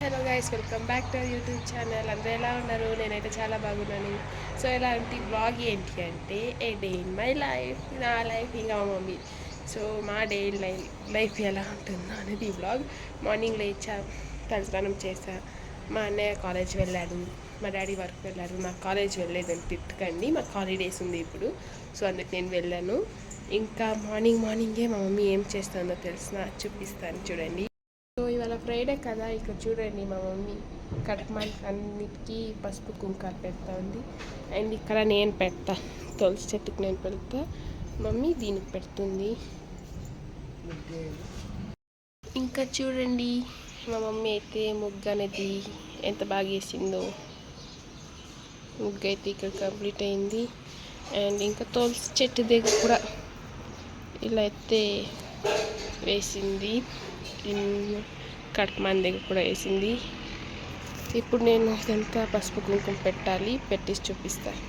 Hello guys, welcome back to YouTube channel. అందరూ ఎలా ఉన్నారు? నేనైతే చాలా బాగున్నాను. సో ఇలాంటి బ్లాగ్ ఏంటి అంటే ఏ డే ఇన్ మై లైఫ్, నా లైఫ్ ఇంకా మా మమ్మీ. సో మా డే ఇన్ లైఫ్ ఎలా ఉంటుందో అనేది ఈ బ్లాగ్. మార్నింగ్ లేచా, తలస్నానం చేసా, మా అన్నయ్య కాలేజ్ వెళ్ళాడు, మా డాడీ వర్క్ వెళ్ళారు. నాకు కాలేజ్ వెళ్ళలేదని తిట్టుకండి, మాకు హాలిడేస్ ఉంది ఇప్పుడు. సో అందుకు నేను వెళ్ళాను. ఇంకా మార్నింగే మా మమ్మీ ఏం చేస్తుందో తెలిసిన చూపిస్తాను చూడండి. సో ఇవాళ ఫ్రైడే కదా, ఇక్కడ చూడండి మా మమ్మీ కట్మాన్ అన్నిటికీ పసుపు కుంకాలు పెడతా ఉంది. అండ్ ఇక్కడ నేను పెడతా, తులసి చెట్టుకు నేను పెడతా, మమ్మీ దీనికి పెడుతుంది. ఇంకా చూడండి మా మమ్మీ అయితే ముగ్గు అనేది ఎంత బాగా వేసిందో. ముగ్గు అయితే ఇక్కడ కంప్లీట్ అయింది. అండ్ ఇంకా తులసి చెట్టు దగ్గర కూడా ఇలా అయితే వేసింది. కట్మాన్ దగ్గర కూడా వేసింది. ఇప్పుడు నేను ఇదంతా పసుపు కుంకుమ పెట్టాలి, పెట్టేసి చూపిస్తాను.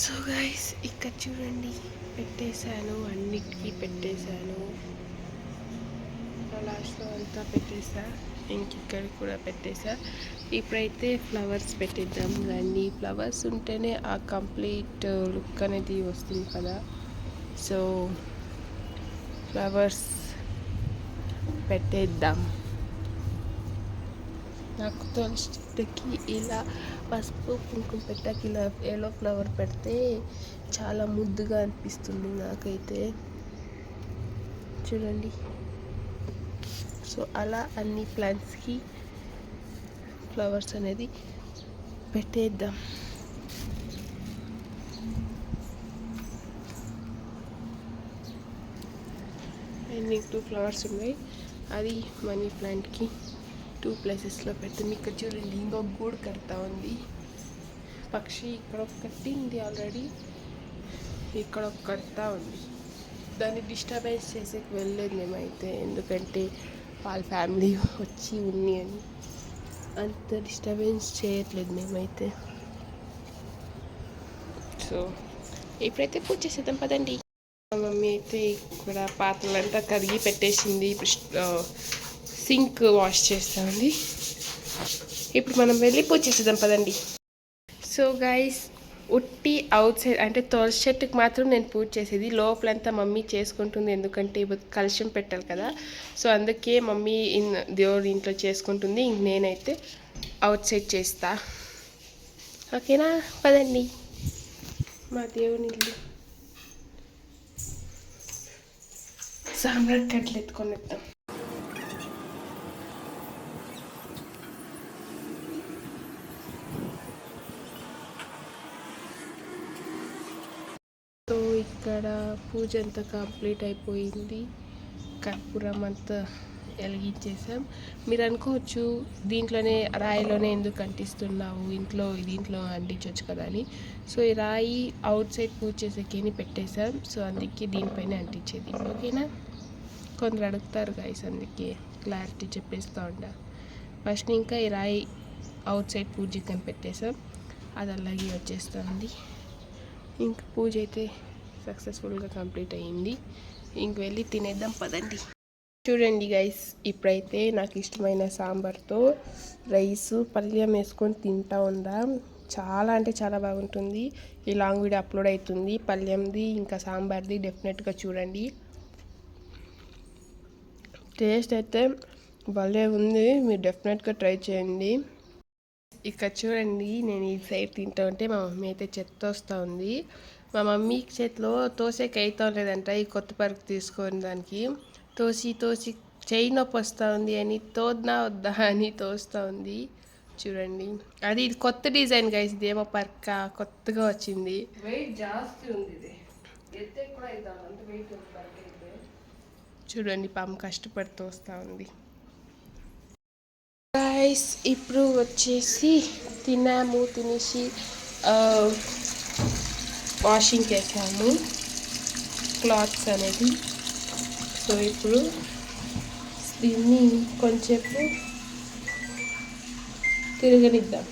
సో గైస్ ఇక్కడ చూడండి, పెట్టేశాను, అన్నిటికీ పెట్టేశాను. లాస్ట్లో అంతా పెట్టేసా, ఇంకిక్కడ కూడా పెట్టేసా. ఇప్పుడైతే ఫ్లవర్స్ పెట్టేద్దాం. రండి, ఫ్లవర్స్ ఉంటేనే ఆ కంప్లీట్ లుక్ అనేది వస్తుంది కదా. సో ఫ్లవర్స్ పెట్టేద్దాం. నాకు తులసి చెట్టుకి ఇలా పసుపు కుంకుమ పెట్టాక ఇలా ఎల్లో ఫ్లవర్ పెడితే చాలా ముద్దుగా అనిపిస్తుంది నాకైతే. చూడండి, సో అలా అన్ని ప్లాంట్స్కి ఫ్లవర్స్ అనేది పెట్టేద్దాం. అండ్ 2 ఫ్లవర్స్ ఉన్నాయి, అది మనీ ప్లాంట్కి 2 ప్లేసెస్లో పెట్టింది. ఇక్కడ చూడండి, ఇంకొక గూడు కడతా ఉంది పక్షి. ఇక్కడ ఒక కట్టింది ఆల్రెడీ, ఇక్కడ ఒక కడతా ఉంది. దాన్ని డిస్టర్బెన్స్ చేసేకి వెళ్ళలేదు మేమైతే, ఎందుకంటే వాళ్ళ ఫ్యామిలీ వచ్చి ఉంది అని అంత డిస్టర్బెన్స్ చేయట్లేదు మేమైతే. సో ఇప్పుడైతే పూజ చేసేద్దాం పదండి. మా మమ్మీ అయితే ఇక్కడ పాత్రలంతా కడిగి పెట్టేసింది. సింక్ వాష్ చేస్తూ ఉంది. ఇప్పుడు మనం వెళ్ళి పూజ చేసేద్దాం పదండి. సో గైస్, ఉట్టి అవుట్ సైడ్ అంటే తులసి చెట్టుకు మాత్రం నేను పూజ చేసేది, లోపలంతా మమ్మీ చేసుకుంటుంది. ఎందుకంటే కలశం పెట్టాలి కదా, సో అందుకే మమ్మీ దేవుడి ఇంట్లో చేసుకుంటుంది. ఇంక నేనైతే అవుట్ సైడ్ చేస్తా. ఓకేనా, పదండి మా దేవుని ఇల్లు. సాంబ్రాట్ కట్లు ఎత్తుకొని వద్దాం. సో ఇక్కడ పూజ అంతా కంప్లీట్ అయిపోయింది. కర్పూరం అంతా వెలిగించేసాం. మీరు అనుకోవచ్చు, దీంట్లోనే రాయిలోనే ఎందుకు అంటిస్తున్నావు, దీంట్లో అంటించవచ్చు కదా అని. సో ఈ రాయి అవుట్ సైడ్ పూజ చేసేకేని పెట్టేసాం. సో అందుకే దీనిపైన అంటించేది. ఓకేనా, కొందరు అడుగుతారు గైస్, అందుకే క్లారిటీ చెప్పేస్తూ ఉంటా. ఫస్ట్ ఇంకా ఈ రాయి అవుట్ సైడ్ పూజకి అని పెట్టేసాం, అది అలాగే వచ్చేస్తుంది. ఇంక పూజ అయితే సక్సెస్ఫుల్గా కంప్లీట్ అయ్యింది. ఇంక వెళ్ళి తినేద్దాం పదండి. చూడండి గైస్, ఇప్పుడైతే నాకు ఇష్టమైన సాంబార్తో రైస్ పల్యం వేసుకొని తింటా ఉందాం. చాలా అంటే చాలా బాగుంటుంది. ఈ లాంగ్ వీడియో అప్లోడ్ అవుతుంది, పల్యంది ఇంకా సాంబార్ది. డెఫినెట్గా చూడండి, టేస్ట్ అయితే భలే ఉంది. మీరు డెఫినెట్గా ట్రై చేయండి. ఇక్కడ చూడండి, నేను ఈ సైడ్ తింటా ఉంటే మా మమ్మీ అయితే చెత్త వస్తూ ఉంది. మా మమ్మీ చేతిలో తోసేకి అవుతా లేదంట, ఈ కొత్త పరుకు తీసుకొని దానికి తోసి చెయ్యి నొప్పి వస్తూ ఉంది అని తోద్నా వద్దా అని తోస్తూ ఉంది. చూడండి, అది ఇది కొత్త డిజైన్ గైస్, ఇదేమో పర్క కొత్తగా వచ్చింది. వెయిట్ జాస్తి ఉంది, చూడండి పాపం కష్టపడి తోస్తూ ఉంది. గైస్ ఇప్పుడు వచ్చేసి తినేసి వాషింగ్ చేసాము క్లాత్స్ అనేది. సో ఇప్పుడు దీన్ని కొంచెంసేపు తిరగనిద్దాం.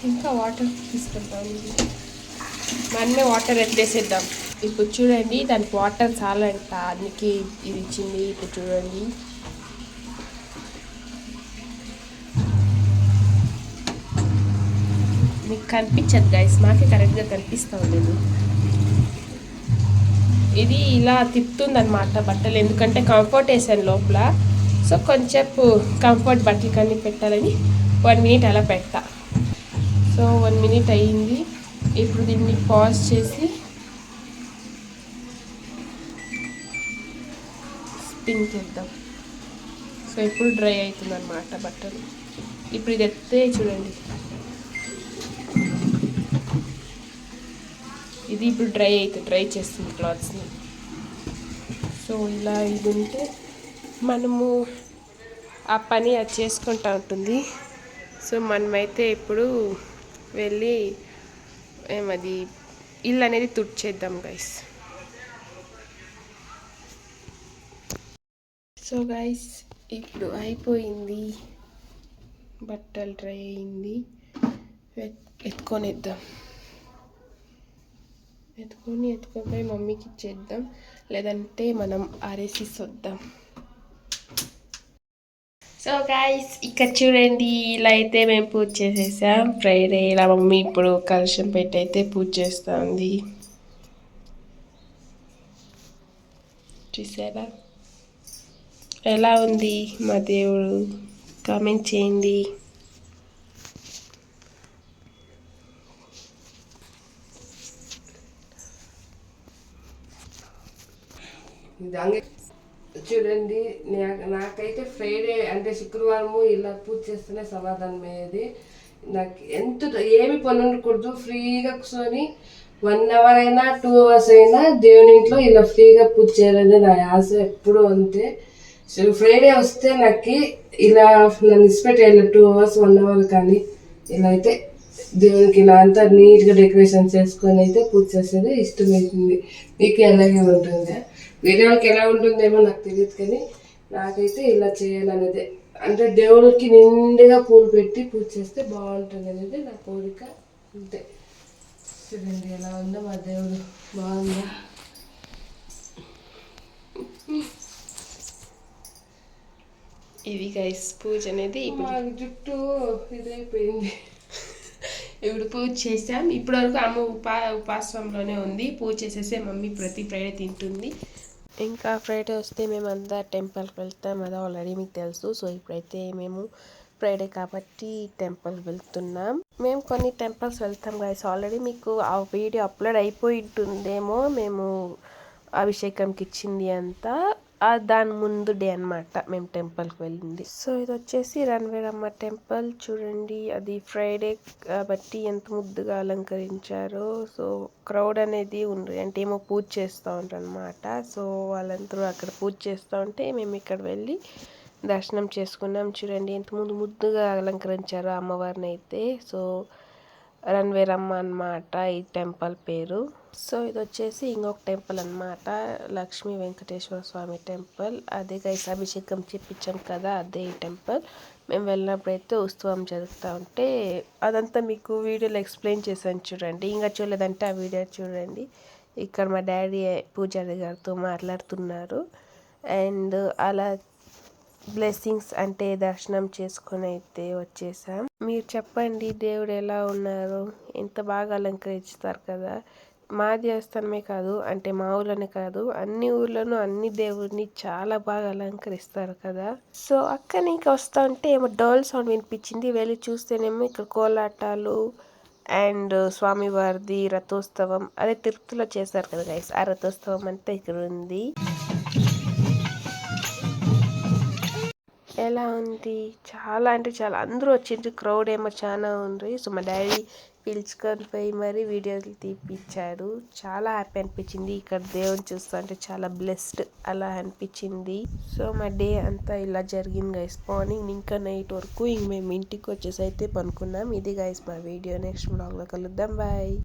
ఇంకా వాటర్ తీసుకుంటాను. మనమే వాటర్ ఎత్తేసేద్దాం. ఇప్పుడు చూడండి దానికి వాటర్ చాలా అంట, అందుకే ఇది ఇచ్చింది. ఇప్పుడు చూడండి మీకు కనిపించదు గైస్, మాకే కరెక్ట్గా కనిపిస్తూ లేదు. ఇది ఇలా తిప్పుతుందన్నమాట బట్టలు, ఎందుకంటే కంఫర్ట్ వేసాను లోపల. సో కొంచెంసేపు కంఫర్ట్ బట్టలు కన్నీ పెట్టాలని 1 మినిట్ అలా పెడతా. సో 1 మినిట్ అయ్యింది. ఇప్పుడు దీన్ని పాజ్ చేసి స్పిన్ చేద్దాం. సో ఇప్పుడు డ్రై అవుతుంది అన్నమాట బట్టలు. ఇప్పుడు ఇది ఎత్తే చూడండి, ఇది ఇప్పుడు డ్రై చేస్తుంది క్లాత్స్ని. సో ఇలా ఇది ఉంటే మనము ఆ పని అది చేసుకుంటూ ఉంటుంది. సో మనమైతే ఇప్పుడు వెళ్ళి ఏమది ఇల్లు అనేది తుడిచేద్దాం గైస్. సో గైస్ ఇప్పుడు అయిపోయింది, బట్టలు డ్రై అయింది. ఎత్తుకొనిద్దాం, ఎత్తుకొని మమ్మీకి ఇచ్చేద్దాం, లేదంటే మనం ఆరేసి వద్దాం. సో గైస్ ఇక్కడ చూడండి, ఇలా అయితే మేము పూజ చేసేసాం. ఫ్రైడే ఇలా మమ్మీ ఇప్పుడు కలశం పెట్టి అయితే పూజ చేస్తుంది. చూసారా ఎలా ఉంది మా దేవుడు? కామెంట్ చేయండి. చూడండి నాకైతే ఫ్రైడే అంటే శుక్రవారము ఇలా పూజ చేస్తేనే సమాధానం అయ్యేది. నాకు ఏమి పని ఉండకూడదు, ఫ్రీగా కూర్చొని 1 అవర్ అయినా 2 అవర్స్ అయినా దేవుని ఇంట్లో ఇలా ఫ్రీగా పూజ చేయాలని నా ఆశ ఎప్పుడూ అంతే. సో ఫ్రైడే వస్తే నాకు ఇలా నన్ను ఇచ్చిపెట్టేయాలి 2 అవర్స్ 1 అవర్, కానీ ఇలా అయితే దేవునికి ఇలా అంతా నీట్గా డెకరేషన్ చేసుకొని అయితే పూజ చేసేది ఇష్టమవుతుంది. మీకు అలాగే ఉంటుంది, వేరే వాళ్ళకి ఎలా ఉంటుందేమో నాకు తెలియదు, కానీ నాకైతే ఇలా చేయాలనేదే. అంటే దేవుడికి నిండుగా పూలు పెట్టి పూజ చేస్తే బాగుంటుంది అనేది నా కోరిక అంతే. చూడండి ఎలా ఉందో మా దేవుడు, బాగుందా? ఇది గైస్ పూజ అనేది. మా జుట్టు ఇదైపోయింది. ఇప్పుడు పూజ చేసాం. ఇప్పటివరకు అమ్మ ఉపాసంలోనే ఉంది. పూజ చేసేసే మమ్మీ ప్రతి ఫ్రైడే తింటుంది. ఇంకా ఫ్రైడే వస్తే మేమంతా టెంపుల్కి వెళ్తాం, అది ఆల్రెడీ మీకు తెలుసు. సో ఇప్పుడైతే మేము ఫ్రైడే కాబట్టి టెంపుల్కి వెళ్తున్నాం. మేము కొన్ని టెంపుల్స్ వెళ్తాం గైస్. ఆల్రెడీ మీకు ఆ వీడియో అప్లోడ్ అయిపోయి ఉంటుందేమో, మేము అభిషేకంకి ఇచ్చింది అంతా దాని ముందు డే అనమాట మేము టెంపుల్కి వెళ్ళింది. సో ఇది వచ్చేసి రణవీరమ్మ టెంపుల్. చూడండి అది ఫ్రైడే కాబట్టి ఎంత ముద్దుగా అలంకరించారో. సో క్రౌడ్ అనేది ఉంది, అంటే ఏమో పూజ చేస్తూ ఉంటారు అనమాట. సో వాళ్ళందరూ అక్కడ పూజ చేస్తూ ఉంటే మేము ఇక్కడ వెళ్ళి దర్శనం చేసుకున్నాం. చూడండి ఎంత ముద్దుగా అలంకరించారో అమ్మవారిని అయితే. సో రణవీరమ్మ అనమాట ఈ టెంపుల్ పేరు. సో ఇది వచ్చేసి ఇంకొక టెంపుల్ అనమాట, లక్ష్మీ వెంకటేశ్వర స్వామి టెంపుల్. అదే గైస్ అభిషేకం చేపించాం కదా, అదే ఈ టెంపుల్. మేము వెళ్ళినప్పుడైతే ఉత్సవం జరుగుతూ ఉంటే అదంతా మీకు వీడియోలో ఎక్స్ప్లెయిన్ చేశాను చూడండి. ఇంకా చూడలేదంటే ఆ వీడియో చూడండి. ఇక్కడ మా డాడీ పూజారి గారితో మాట్లాడుతున్నారు. అండ్ అలా బ్లెస్సింగ్స్ అంటే దర్శనం చేసుకొని అయితే వచ్చేసాం. మీరు చెప్పండి దేవుడు ఎలా ఉన్నారు? ఎంత బాగా అలంకరిస్తారు కదా. మా దేవస్థానమే కాదు, అంటే మా ఊర్లోనే కాదు, అన్ని ఊర్లోనూ అన్ని దేవుడిని చాలా బాగా అలంకరిస్తారు కదా. సో అక్క నీకు వస్తా ఉంటే ఏమో డోల్ సౌండ్ వినిపించింది. వెళ్ళి చూస్తేనేమో ఇక్కడ కోలాటాలు అండ్ స్వామివారిది రథోత్సవం, అదే తిరుపతిలో చేశారు కదా గైస్, ఆ రథోత్సవం అంతా ఇక్కడ ఉంది. ఎలా ఉంది? చాలా అంటే చాలా అందరూ వచ్చిండ్రు, క్రౌడ్ ఏమో చాలా ఉంది. సో మా డాడీ పిలుచుకొని పోయి మరి వీడియోలు తీపిచ్చాడు. చాలా హ్యాపీ అనిపించింది ఇక్కడ దేవుని చూస్తూ అంటే, చాలా బ్లెస్డ్ అలా అనిపించింది. సో మా డే అంతా ఇలా జరిగింది గైస్. మార్నింగ్ ఇంకా నైట్ వరకు ఇంక మేము ఇంటికి వచ్చేసి అయితే పనుకున్నాం. ఇది గైస్ మా వీడియో. నెక్స్ట్ బ్లాగ్లో కలుద్దాం. బాయ్.